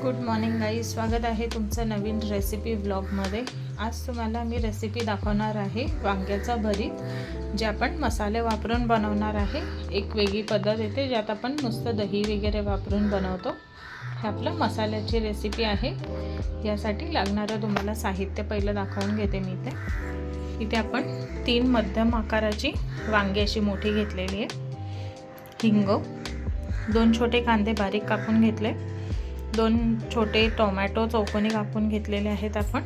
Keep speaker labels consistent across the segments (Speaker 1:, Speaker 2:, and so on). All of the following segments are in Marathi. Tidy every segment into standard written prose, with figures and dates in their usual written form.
Speaker 1: गुड मॉर्निंग गाईज, स्वागत आहे तुमचं नवीन रेसिपी व्लॉगमध्ये। आज तुम्हाला मी रेसिपी दाखवणार आहे वांग्याचं भरीत, जे आपण मसाले वापरून बनवणार आहे। एक वेगळी पद्धत येते ज्यात आपण नुसतं दही वगैरे वापरून बनवतो। हे आपलं मसाल्याची रेसिपी आहे। यासाठी लागणारं तुम्हाला साहित्य पहिलं दाखवून घेते मी। इथे आपण 3 मध्यम आकाराची वांगी अशी मोठी घेतलेली आहे। हिंग, 2 छोटे कांदे बारीक कापून घेतले, 2 छोटे टोमॅटो चौकोनी कापून घेतलेले आहेत आपण।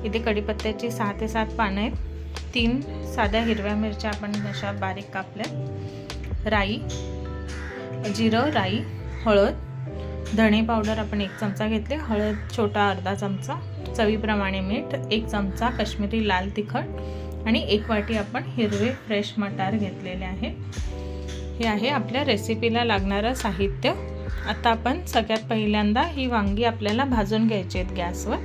Speaker 1: इथे कढीपत्त्याची 6 ते 7 पाने आहेत, 3 साध्या हिरव्या मिरच्या आपण अशा बारीक कापल्या, राई, जिरं, राई, हळद, धणे पावडर आपण 1 चमचा घेतले, हळद छोटा अर्धा चमचा, चवीप्रमाणे मीठ, 1 चमचा काश्मीरी लाल तिखट आणि 1 वाटी आपण हिरवे फ्रेश मटार घेतलेले आहे। हे आहे आपल्या रेसिपीला लागणारं साहित्य। आता आपण सगळ्यात पहिल्यांदा ही वांगी आपल्याला भाजून घ्यायची आहेत गॅसवर।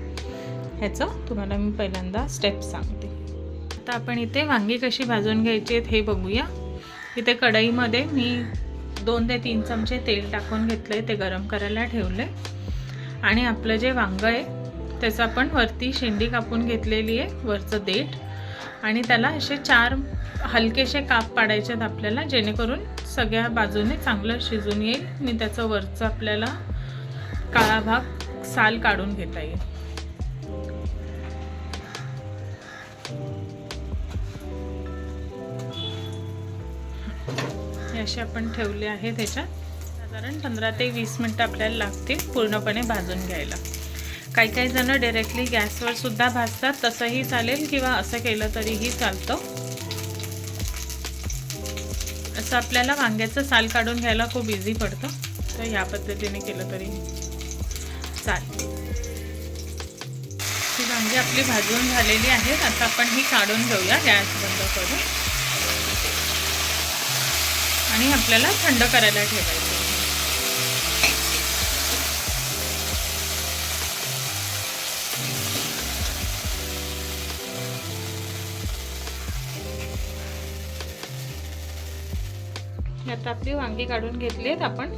Speaker 1: ह्याचं तुम्हाला मी पहिल्यांदा स्टेप सांगते। आता आपण इथे वांगी कशी भाजून घ्यायची आहेत हे बघूया। इथे कढईमध्ये मी 2 ते 3 चमचे तेल टाकून घेतले, ते गरम करायला ठेवले आणि आपलं जे वांग आहे त्याचं आपण वरती शेंडी कापून घेतलेली आहे, वरचं देठ, आणि त्याला असे 4 हलकेसे काप पाडायचे आहेत आपल्याला, जेणेकरून सगळ्या बाजूने चांगलं शिजून येईल आणि त्याचं वरचं आपल्याला काळा भाग साल काढून घेता येईल। हे असे आपण ठेवले आहे। त्याच्यात साधारण 15 ते 20 मिनिटं आपल्याला लागतील पूर्णपणे भाजून घ्यायला। काही जण डायरेक्टली गॅसवर सुद्धा भाजतात, तसंही चालेल किंवा असं केलं तरीही चालतं। असं आपल्याला वांग्याचं साल काढून घ्यायला खूप इझी पडतं, तर ह्या पद्धतीने केलं तरी चालेल। ही वांगी आपली भाजून झालेली आहेत। आता आपण ही काढून घेऊया गॅस बंद करून, आणि आपल्याला थंड करायला ठेवायचं। आता आपली वांगी काढून घेतली आहेत, आपण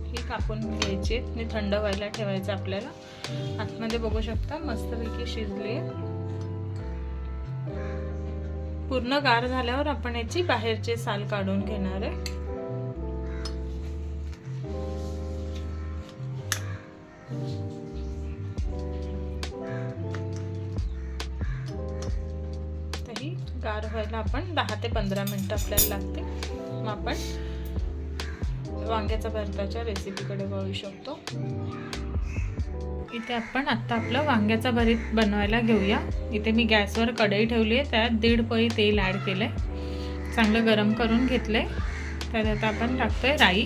Speaker 1: ही कापून घ्यायची आणि थंड व्हायला ठेवायचं आपल्याला। आतमध्ये बघू शकता मस्तपैकी शिजली। पूर्ण गार झाल्यावर आपण याची बाहेरचे साल काढून घेणार आहे। तरी गार व्हायला आपण 10 ते 15 मिनिटं आपल्याला लागते। मग आपण वांग्याच्या भरताच्या रेसिपीकडे वळू शकतो। इथे आपण आता आपलं वांग्याचा भरीत बनवायला घेऊया। इथे मी गॅसवर कढई ठेवली आहे, त्यात 1.5 पळी तेल ॲड केले, चांगलं गरम करून घेतले। त्यात आता आपण टाकतोय राई,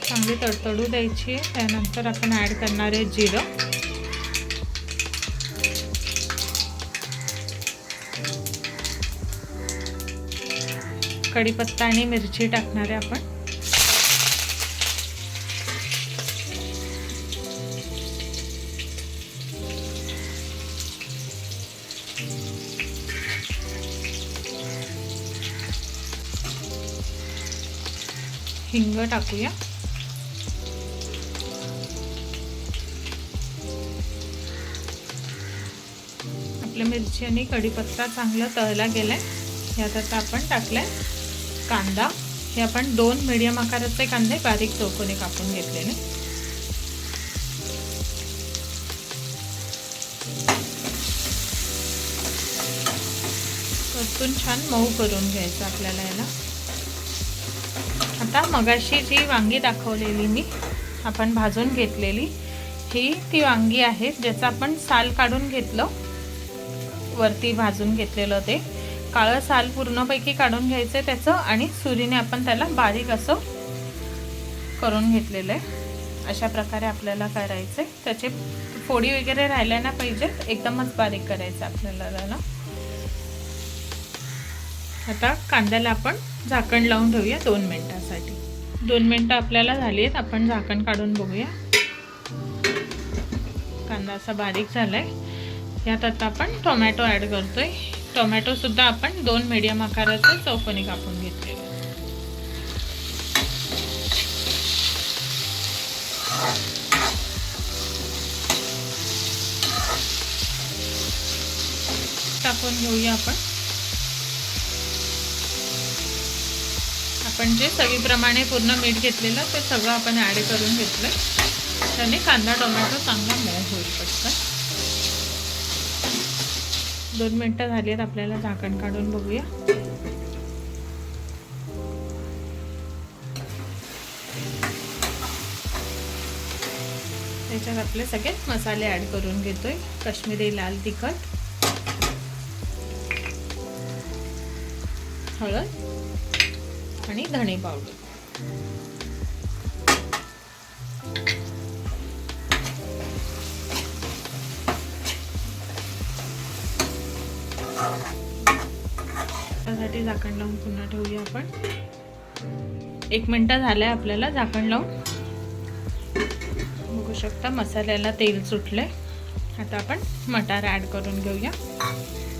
Speaker 1: चांगली तडतडू द्यायची आहे। त्यानंतर आपण ॲड करणार आहे जिरं, कढीपत्ता आणि मिरची टाकणार आहे आपण। हिंग टाकूया, आपल्या मिरची आणि कढीपत्ता चांगला तळला गेलाय। यात आता आपण टाकलाय कांदा। हे आपण 2 मीडियम आकाराचे कांदे बारीक चौकोनी कापून घेतलेले। परतून छान मऊ करून घ्यायचं आपल्याला याला। आता मगाशी जी वांगी दाखवलेली मी आपण भाजून घेतलेली, ही ती वांगी आहेत ज्याचं आपण साल काढून घेतलं, वरती भाजून घेतलेलं ते काळं साल पूर्णपैकी काढून घ्यायचं त्याचं, आणि सुरीने आपण त्याला बारीक असं करून घेतलेलं आहे। अशा प्रकारे आपल्याला करायचं आहे। त्याचे फोडी वगैरे राहिल्या नाही पाहिजेत, एकदमच बारीक करायचं आपल्याला त्याला। आता कांद्याला आपण झाकण लावून ठेवूया 2 मिनिटासाठी। 2 मिनिटं आपल्याला झाली आहेत, आपण झाकण काढून बघूया। कांदा असा बारीक झालाय। यात आता आपण टोमॅटो ॲड करतोय। टोमॅटो सुद्धा आपण 2 मीडियम आकाराचे चौकोनी कापून घेतलेले. टाकून घेऊया आपण जे चवीप्रमाणे पूर्ण मीठ घेतलेलं ते सगळं आपण ॲड करून घेतलं. त्याने कांदा टोमॅटो चांगला मऊ होईल पटकन. 2 मिनिटं झाली आहेत, आपल्याला झाकण काढून बघूया. त्याच्यात आपले सगळे मसाले ॲड करून घेतोय. काश्मीरी लाल तिखट, हळद आणि धणे पावडर. त्यासाठी झाकण लावून पुन्हा ठेवूया आपण. 1 मिनिट झालंय आपल्याला झाकण लावून. बघू शकता मसाल्याला तेल सुटले. आता आपण मटार ॲड करून घेऊया.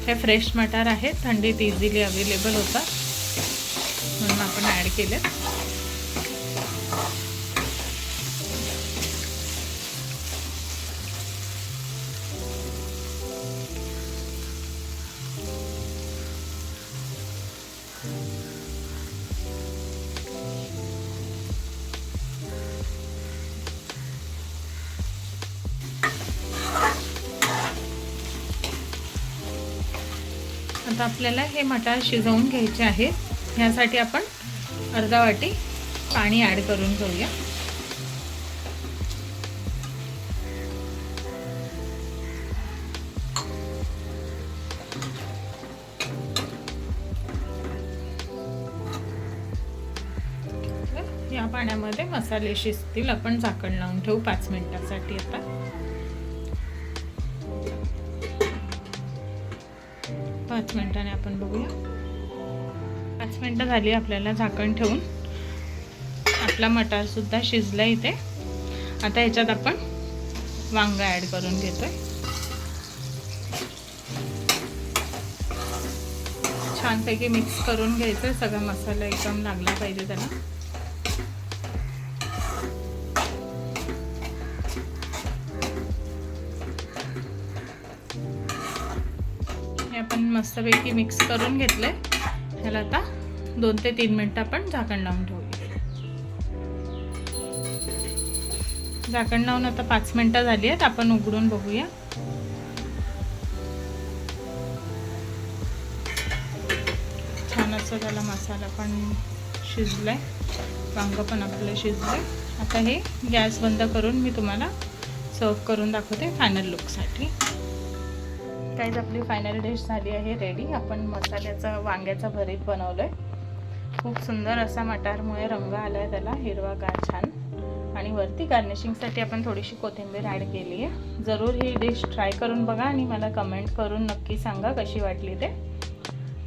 Speaker 1: हे फ्रेश मटार आहे, थंडीत इझिली अवेलेबल होतात म्हणून आपण ॲड केले. आता आपल्याला हे मटार शिजवून घ्यायचे आहे. यासाठी आपण अर्धा वाटी पाणी ॲड करून घेऊया. या पाण्यामध्ये मसाले शिजतील. आपण झाकण लावून ठेवू 5 मिनिटांसाठी. आता 5 मिनिटांनी आपण बघूया. 5 मिनिटं झाली आपल्याला झाकण ठेवून. आपला मटार सुद्धा शिजला इथे. आता ह्याच्यात आपण वांग ॲड करून घेतोय. छानपैकी मिक्स करून घ्यायचं. सगळा मसाला एकदम लागला पाहिजे त्याला. आपण मस्तपैकी मिक्स करून घेतले. ह्याला आता 2 ते 3 मिनिटं आपण झाकण लावून ठेवूया. झाकण लावून आता 5 मिनिटं झाली आहेत. आपण उघडून बघूया. छान असं त्याला मसाला पण शिजलाय, वांग पण आपलं शिजलंय. आता हे गॅस बंद करून मी तुम्हाला सर्व करून दाखवते फायनल लुकसाठी. गाईज आपली फायनल डिश झाली आहे रेडी. आपण मसाल्याचा वांग्याचा भरीत बनवलंय. खूप सुंदर असा मटारमुळे रंग आलाय त्याला, हिरवागार छान. आणि वरती गार्निशिंगसाठी आपण थोडीशी कोथिंबीर ॲड केली आहे. जरूर ही डिश ट्राय करून बघा आणि मला कमेंट करून नक्की सांगा कशी वाटली ते.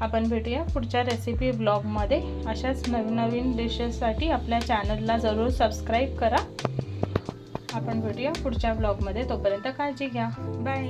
Speaker 1: आपण भेटूया पुढच्या रेसिपी ब्लॉगमध्ये. अशाच नवीन नवीन डिशेससाठी आपल्या चॅनलला जरूर सबस्क्राईब करा. आपण भेटूया पुढच्या ब्लॉगमध्ये. तोपर्यंत काळजी घ्या. बाय.